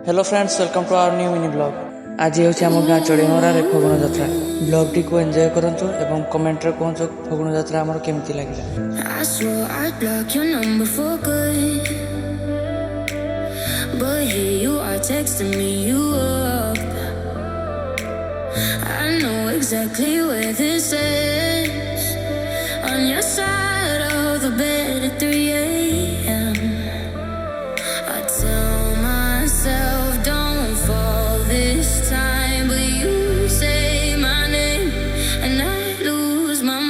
Hello friends, welcome to our new mini blog. आज हूँ आम गाँ चढ़ेमरा फगुण जात्रा। ब्लॉगटी को एंजॉय करंतु एवं कमेंट रे कहंतु फगुण जात्रा हमर केमती लागला। Don't fall this time, but you say my name and I lose my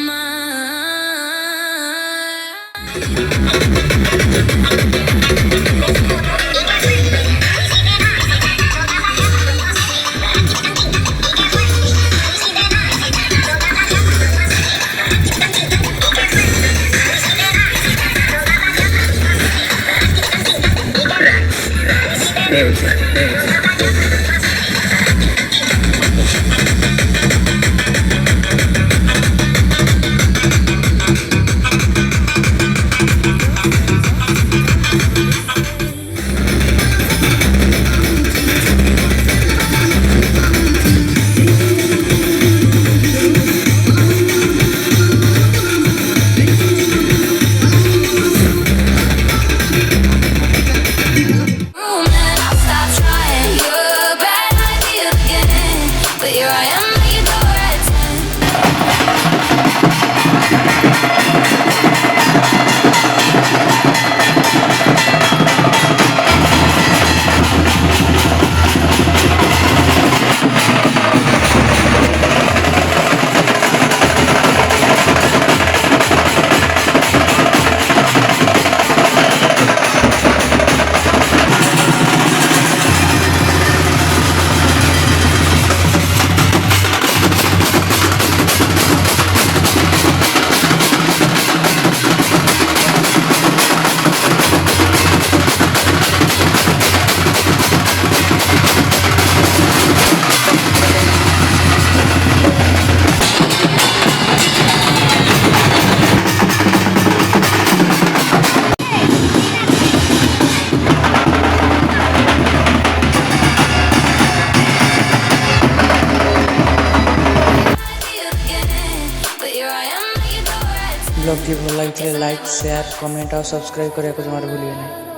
blog T भल लगी लाइक शेयर कमेंट और सब्सक्राइब करने को जमार भूलिए नहीं।